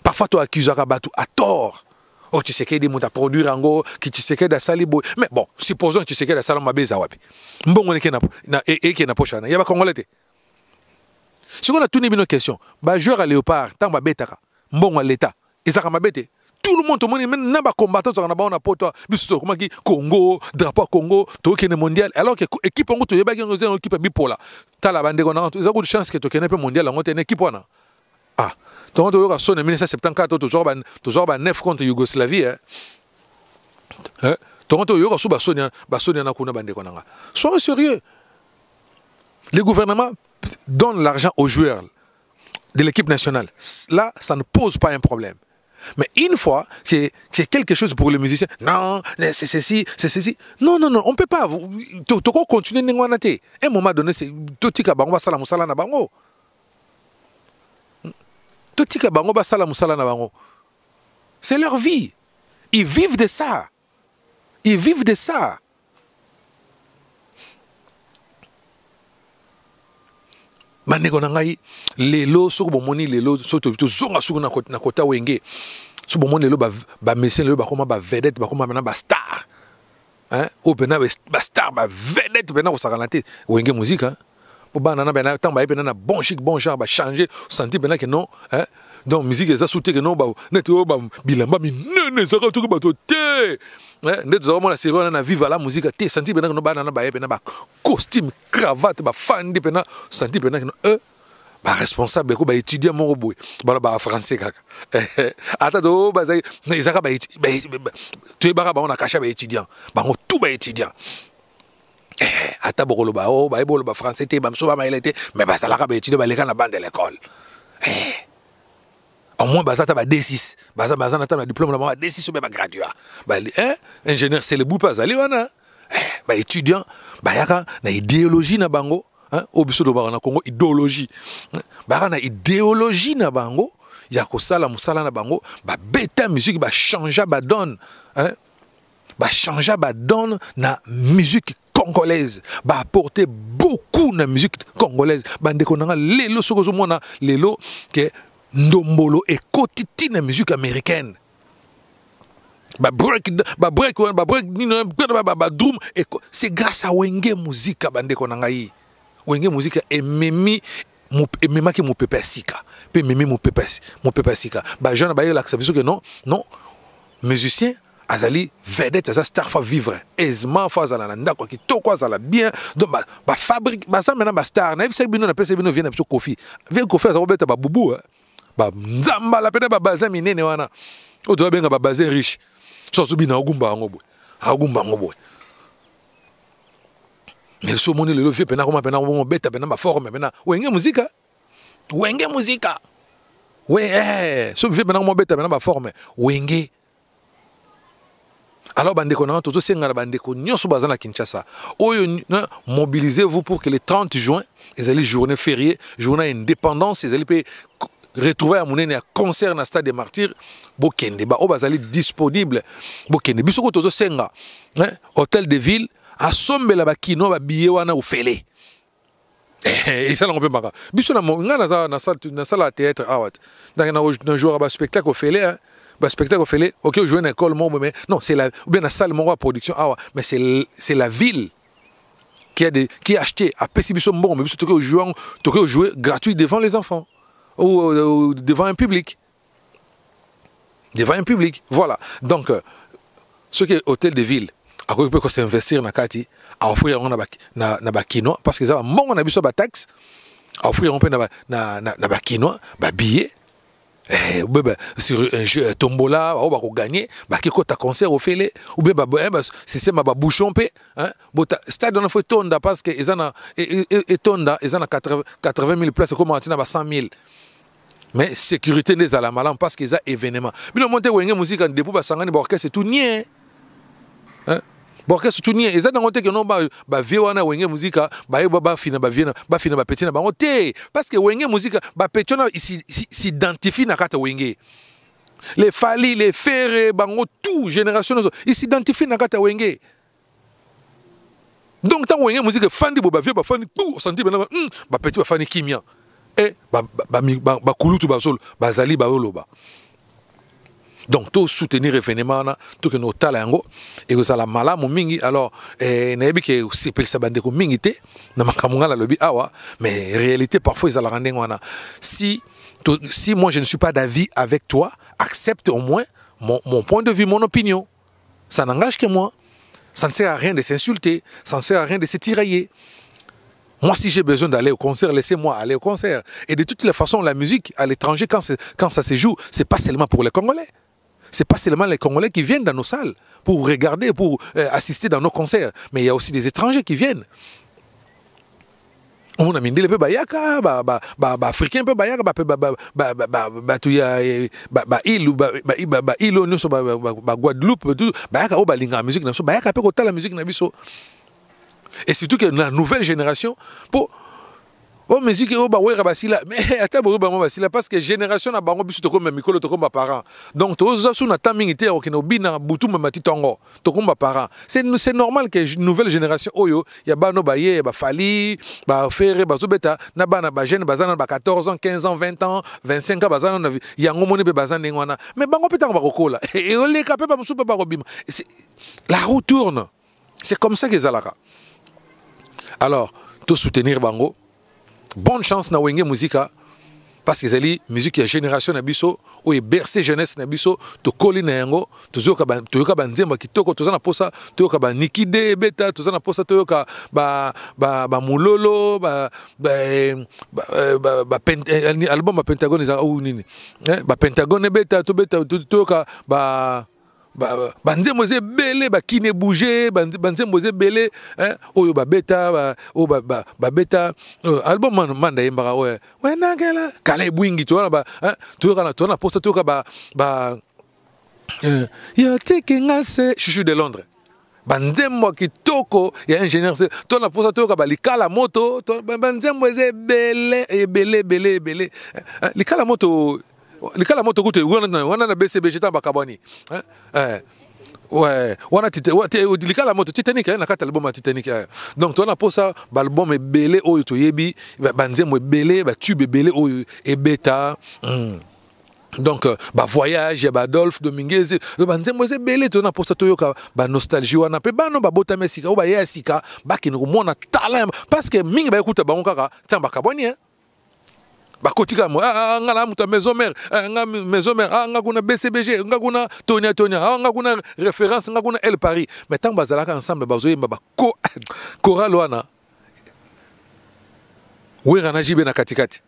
Parfois tu accuses Rabatou à tort. Oh, tu sais qu'il y a des gens qui produisent en go, qui tu sais qu'il y a des salibo. Mais bon, supposons que tu sais qu'il y a des salamabe zawapi. Mbongo n'est qu'il n'a pas chana. Il y a pas congolais. Si on a tout une question, bah joueur à léopard, tant ba betaka, mbongo à l'état, ils a kamabete. Tout le monde, même n'a pas combattant sur un abon à poto, biso comment qui Congo, drapeau Congo, tout qui est mondial. Alors que équipe Congo, tu es pas une équipe bipola. T'as la bande de Gonant, ils ont eu de chance que tu connais pas mondial, on est une équipe wana. Ah. Donc, tu as sonné en 1974, tu as 9 contre Yougoslavie. Soyez sérieux. Le gouvernement donne l'argent aux joueurs de l'équipe nationale. Là, ça ne pose pas un problème. Mais une fois que c'est quelque chose pour les musiciens, non, c'est ceci, c'est ceci. Non, non, non, on ne peut pas. Tu peux continuer à un moment donné, c'est tout ce qui est c'est leur vie. Ils vivent de ça. Ils vivent de ça. bandeko na ngai lelo soko bomoni lelo soto to zonga soko na kota wenge so bomoni lelo ba mesien lelo ba koma ba vedette ba koma na ba star hein ou pena ba star ba vedette pena ko sakana te wenge musique hein pour bana na bena tant ba pena na bon chic bon genre ba changer senti pena que non hein donc musique eza souté que non ba neto ba bilamba mi nene zaka to ba to te net zo mona série na vive la musique te senti pena que non bana na ba pena ba costume cravate ba fandi pena senti pena que non ba responsable ko ba étudiant mon boy ba français kaka ata do ba zai ezaka ba tu ba on a caché ba étudiant ba ngo tout ba étudiant ata bokolo ba o ba ebolo ba français te ba mso ba mailete mais ba salaka ba étudiant ba leka na bande de l'école au moins bazata ba D6 bazana na ta diplôme na ba D6 ou ba graduat ba ingénieur c'est le bout pas ali wana ba étudiant ba yaka na idéologie na bango hein au biso do ba na Congo idéologie ba na idéologie na bango ya ko sala musala na bango ba beta musique ba changer ba donne hein ba changer ba donne na musique congolaise ba apporter beaucoup na musique congolaise bandeko na lelo soko zo mona lelo ke ndombolo et kotiti na musique américaine ba break drum et c'est grâce à Wenge musique bandeko na ngai Wenge musique ememi ememaki mo pepe sika pe memi mo pepe sika ba jeune ba yela biso que non musicien azali vedette za star fa vivre aisément fa za la ndako ki to kwa za la bien donc ba fabrique ba ça maintenant ba star na bise bino na pese bino vient na biso Kofi za robeta ba bubu ba nzamba la pena ba baza minene wana o to benga ba baza riche so so bina ogumba ngobo mais so moni le vieux pena comment pena mo beta pena ba forme pena Wenge musique ouais so vieux pena mo beta pena ba forme Wenge. Alors bandeko na toto senga bandeko nyoso bazana Kinshasa oyo mobilisez-vous pour que le 30 juin ezali journée fériée journée indépendance ezali pe retrouver à monene à concert na stade des martyrs bokende ba obazali disponible bokende bisoko toto senga hein hôtel de ville a sombela ba kino ba billet wana ofele et ça on peut pas biso na ngana na salle théâtre awat na jour ba spectacle ofele hein ba spectacle ofele OK jouer na école mais non c'est la ou bien na salle mon production awa mais c'est la ville qui a acheté à Pessibiso bon mais biso to jouer gratuit devant les enfants ou devant un public. Devant un public. Voilà. Donc, ce qui est hôtel de ville, à quoi peut s'investir dans Kati, à offrir un kino, parce que ça va, mon on a vu ça, taxe, à offrir un peu na kino, billet, sur un jeu tombola, on va gagner, qui coûte un concert au fêlé, ou bien c'est ma bouchon pe, hein, stade on a fait tonda parce que ils en a tonda, ils en a 80 000 places, comment on a 100 000. Mais sécurité des alamalam parce qu'ils ont événement. Mais le monté Wenge musique en début ba sangani ba orchestre tout nié. Hein? Ba orchestre tout nié. Ils ont monté que non ba viwana Wenge musique ba fina ba petit na ba monté parce que Wenge musique ba petit na s'identifie na kata Wenge. Les Fali, les Ferré, bango tout génération ils s'identifient na kata Wenge. Donc tant Wenge musique fandi ba vieux ba fandi tout senti ba petit ba fandi kimia. Et ba kulutu bazolo bazali baoloba donc tout soutenir événement tout que nos talango et que ça la malamu mingi alors na yebi ke sepel sabande ko mingi te na makamunga la lobi awa mais réalité parfois ils la rendre wana si moi je ne suis pas d'avis avec toi accepte au moins mon point de vue mon opinion ça n'engage que moi ça ne sert à rien de s'insulter ça ne sert à rien de se tirailler. Moi, si j'ai besoin d'aller au concert, laissez-moi aller au concert. Et de toutes les façons, la musique à l'étranger, quand ça se joue, c'est pas seulement pour les Congolais. C'est pas seulement les Congolais qui viennent dans nos salles pour regarder, pour assister dans nos concerts. Mais il y a aussi des étrangers qui viennent. On a mis des bayaka, africains peu bayaka, Guadeloupe, bayaka o balinga musique, bayaka peu la musique na biso. Et surtout que la nouvelle génération, oh musique oh bah ouais rabasila mais attends bah moi basila parce que génération na bango biso to comme mikolo to comme parents donc to zo na timing té ok no bina butu mati tongo to comme parents c'est normal que nouvelle génération oyo ya bano ba ye ba fali ba faire ba zobeta na bana ba jeune bazana ba 14 ans 15 ans 20 ans 25 ans bazana na yango moni be bazana ngwana mais bango petanga ba kokola et on les capé ba musu ba robima la roue tourne c'est comme ça que zalaka alors to soutenir bango. Bonne chance na wenge musica parce que zali musique ya génération na biso ou e bercé jeunesse na biso to koli na yango to yoka ba nzemba kitoko to za na posa to yoka ba nikide beta to za na posa to yoka ba mulolo album ba Pentagone za ou nini ba Pentagone beta to yoka ba banzembo ze belé ba kine bouger banzembo ze belé oyo ba beta o ba beta album manda yembaka ouais nangela kala bwingi to ba to na posta to ka ba yo taking us chouchou de Londres banzembo kitoko ya ingénieur to na posta to ka ba likala moto banzembo ze belé likala moto likala moto kutu wana na BCBG ta bakaboni ouais wana likala moto Titanic na kata album Titanic donc to na posa ba album ebele oyo to yebi banzemo ebele ba tube ebele oyo ebeta donc ba voyage ya ba Adolphe Dominguez banzemo ebele to na posa to yoka ba nostalgie wana pe bano ba bota mesika o ba ya sika ba kino mona talent parce que mingi ba ekuta bango kaka ta bakaboni bakotika mo ngala muta maison mère nga kuna BCBG nga kuna Tonia nga kuna référence nga kuna El Paris mais tant bazalaka ensemble bazoyemba ba choral wana wera na jibe na katikati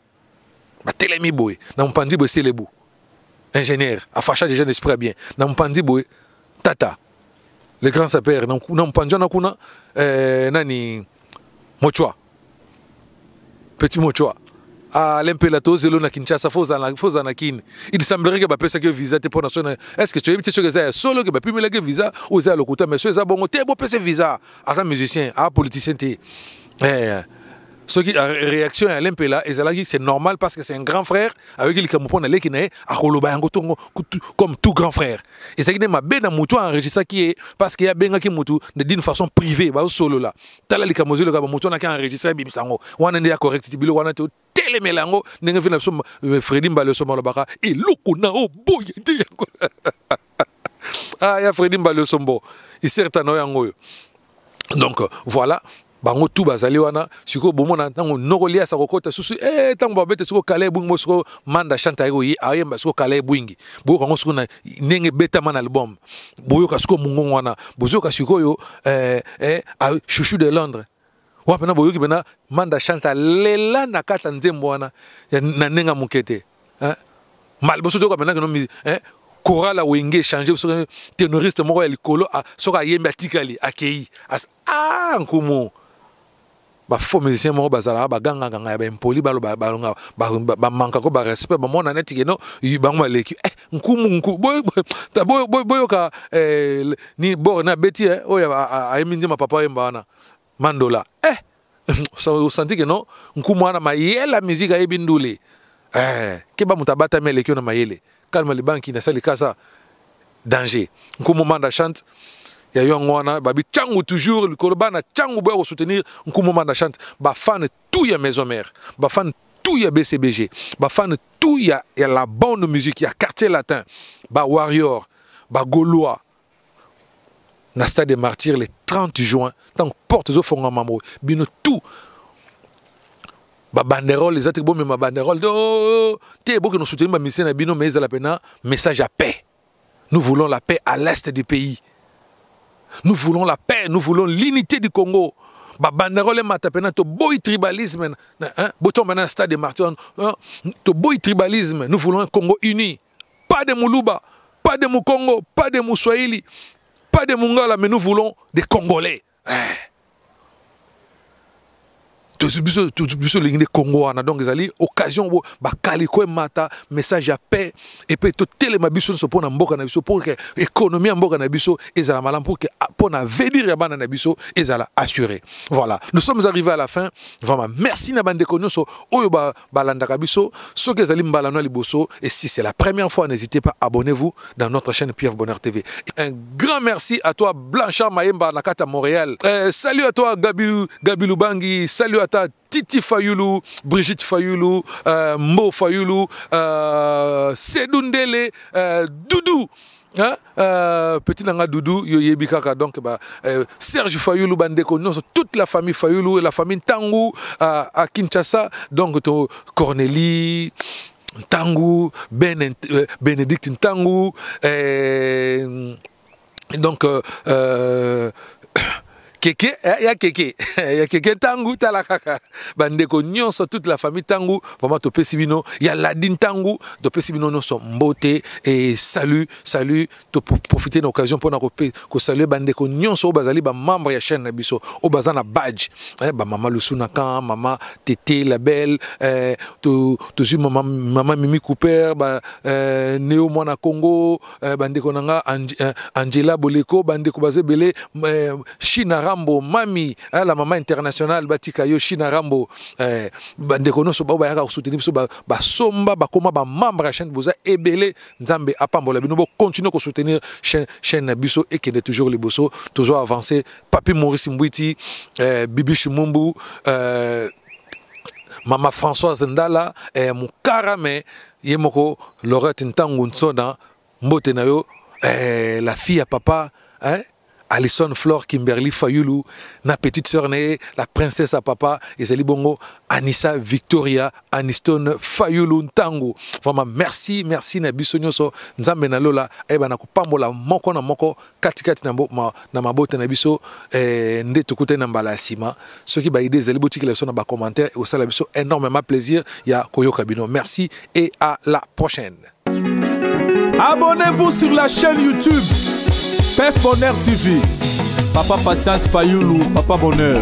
ba telemi boy na mpandi bo selebu ingénieur afacha des jeunes esprit bien na mpandi boy tata le grand sapeur na mpandi na kuna nani Mochwa petit Mochwa à l'impérato zelo na Kinshasa foza na kin il semblerait que ba pesa que visa te pour national est-ce que tu es sûr que ça solo que ba plus que visa aux à l'autre mais ça bon te bo pesa visa à musicien à politicien te ce qui réaction à l'impéla et ça c'est normal parce que c'est un grand frère avec qui comme pona lekine a koloba yango tongo comme tout grand frère et ça qui ma bena mutu enregistré qui est parce qu'il y a benga qui mutu d'une façon privée ba solo là tala likamozi le ka mutu na ka enregistré bimisango wana ndia correct bilo wana te telemelango ndenge vina so Freddy Mbale so malobaka et loko na o boye ndi yango ya Freddy Mbale so mbo il certainement yango donc voilà bango tout bazali wana siko bomona tango nokolia sa kokota susu tango babete siko kale bwingi siko manda chanta ego yi ayemba siko kale bwingi bo kango siko na nenge beta man album boyo ka siko mungo wana bozo ka siko yo chouchou de Londres wapena boyo ki bena manda chanta lela na kata nzembo wana na nenga mukete mal boso to ka bena no choral a wenge changer so ténoriste moko ya likolo soka yemba tikali akei nkumu ba faux musicien mo bazala ba ganga ya ba impoli ba manka ko ba respect ba mona net ke no ba ngwa leki nkumu boyo ka ni bor na beti oya ayemindi ma papa yemba wana mandola so senti que non nkumu wana mayela musique ayebindule ke ba mutabata mele ki na mayele calme les banques na sali kasa danger nkumu manda chante ya yongwana babi changu toujours le kolobana changu boyo soutenir nkumu manda chante ba fan tout ya maison mère ba fan tout ya BCBG ba fan tout ya la bonne musique ya quartier latin ba warrior ba gaulois na stade des martyrs le 30 juin tant porte zo fonga mambo bino tout ba banderole les autres bon mais ma banderole te beaucoup nous soutenir ma mission na bino mais la pena message à paix. Nous voulons la paix à l'est du pays. Nous voulons la paix, nous voulons l'unité du Congo. Ba banderole matapena to boy tribalisme boton maintenant stade de Martin to boy tribalisme. Nous voulons un Congo uni. Pas de Muluba, pas de Mukongo, pas de Muswahili, pas de Mungala mais nous voulons des Congolais. biso lingine Congo wana donc ezali occasion bo bakali ko mata message ya paix et puis to telema biso so pona mboka na biso pour que économie mboka na biso ezala malam pour que pona avenir ya bana na biso ezala assuré. Voilà, nous sommes arrivés à la fin. Vraiment merci na bande kono so oyo balandaka biso so ke ezali mbala no liboso et si c'est la première fois n'hésitez pas abonnez-vous dans notre chaîne PF Bonheur TV. Un grand merci à toi Blanchard Mayemba Nakata Montréal. Salut à toi Gabi Lubangi, salut à ta Titi Fayoulou, Brigitte Fayoulou, Mo Fayoulou, Sedundele, Doudou. Hein? Petit nanga Doudou, Yoyebi Kaka, donc Serge Fayoulou, Bandeko, toute la famille Fayoulou et la famille Tangou à Kinshasa, donc Cornélie, Tangou, Bénédicte Tangou, donc Keke, ya Keke Tangou, Talakaka, Bandeko Nyonso, toute la famille Tangou, vraiment Topé Sibino, ya Ladine Tangou, Topé Sibino, nous sommes beauté et salut, pour profiter de l'occasion pour nous saluer Bandeko Nyonso, au Bazali, membre de la chaîne Nabiso, au Bazana Badge, Maman Lusunakan, Maman Tété, la belle, Maman Mimi Cooper, Néo Mwana Congo, Bandeko Nanga, Angela Boleko, Bandeko Bazebele, China Rambo, Mami, la maman internationale, Batika Yoshina Rambo, Bandekono, so ba yaka soutenir so ba somba ba koma ba membre de la chaîne Boza Ebele Nzambe Apambola bino continuer à soutenir chaîne Biso et qui est toujours les Bosso, toujours avancer. Papi Maurice Mbouiti, Bibi Chumumbu, Maman Françoise Ndala, mon carame, Yemoko, Lorette Ntangu Nsona, Mbotenayo, la fille à papa, hein? Alison Flore Kimberly Fayoulou, na petite sœur née, la princesse à papa, et Zali Bongo, Anissa Victoria, Aniston Fayoulou Ntango. Vraiment, merci na bisonyoso, Nzambe na lola, eba na kupambola moko na moko, katikati na mabote na biso, nde tukute na mbala sima. Ceux qui ba idée, Zali boutique les son na ba commentaire, et au sala biso, énormément plaisir, ya Koyo Kabino. Merci et à la prochaine. Abonnez-vous sur la chaîne YouTube PF Bonheur TV. Papa Patience Fayoulou, Papa Bonheur.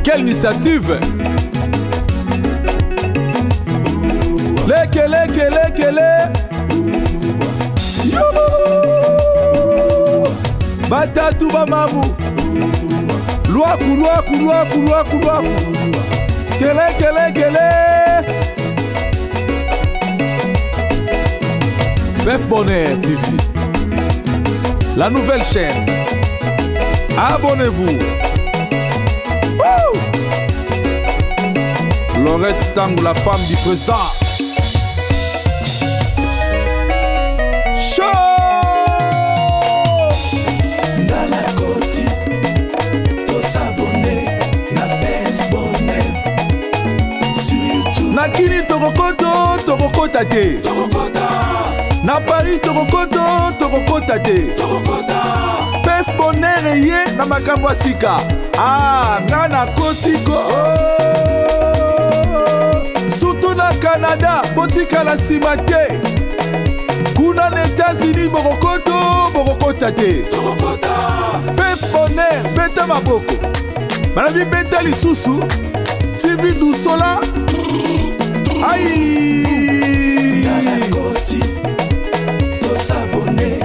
Quelle initiative! Lekele. Batatu bamamu. Luaku. Kele. PF Bonheur TV. La nouvelle chaîne. Abonnez-vous. Lorette Tangou, la femme du président. Chaud! Dans la côte, tous s'abonner, na PF Bonheur. Sur YouTube. Nakini Torokota te. Na Paris Torokota te. PF Bonheur ye na makambo sika. Ngana kotiko. Surtout na Canada, botika la simate. Kuna na États-Unis Borokota te. PF Bonheur beta maboko. Manabi beta lisusu. TV Dusola. Aïe. S'abonner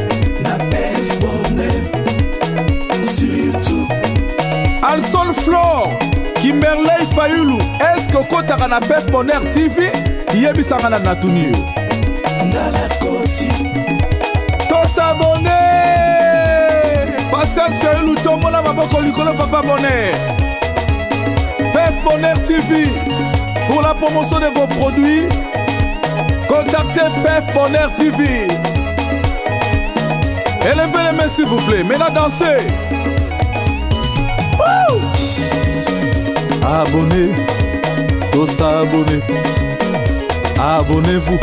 na PF Bonheur sur YouTube. Alson Flore Kimberly Fayoulou, est-ce que kotaka na PF Bonheur TV yebisanga na natuni yo dans la côte to s'abonner Patience Fayoulou tomona maboko likolo Papa Bonheur. PF Bonheur TV pour la promotion de vos produits contactez PF Bonheur TV. Élevez les mains s'il vous plaît. Maintenant dansez. Abonnez. Tous abonnez. Abonnez-vous.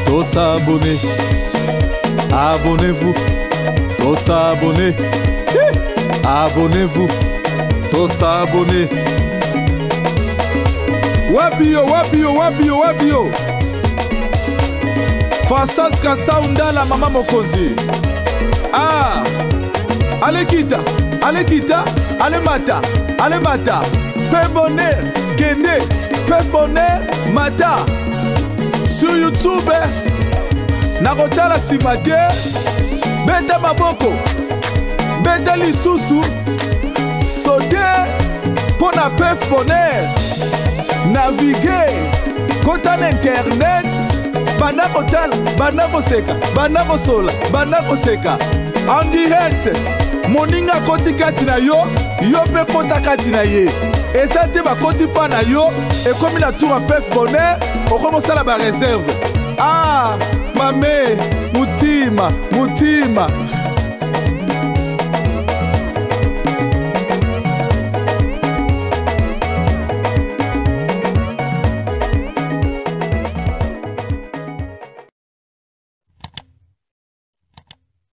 Tous abonnez. Abonnez-vous. Tous abonnez. Abonnez-vous. Tous abonnez. Wapio. Françoise Kassaounda la maman Mokonzi. Allez kita, allez mata. Pef Bonheur kende Pef Bonheur mata sur YouTube nakotala nsima te beta maboko beta lisusu sote mpo na Pef Bonheur navigue kota na internet banda kotala banda koseka banda kosola banda koseka en direct moninga koti kati na yo yo mpe kota kati na ye eza te bakoti mpa na yo ekomi na tour ya Pef Bonheur okomi osala bareserve ah mame mutima mutima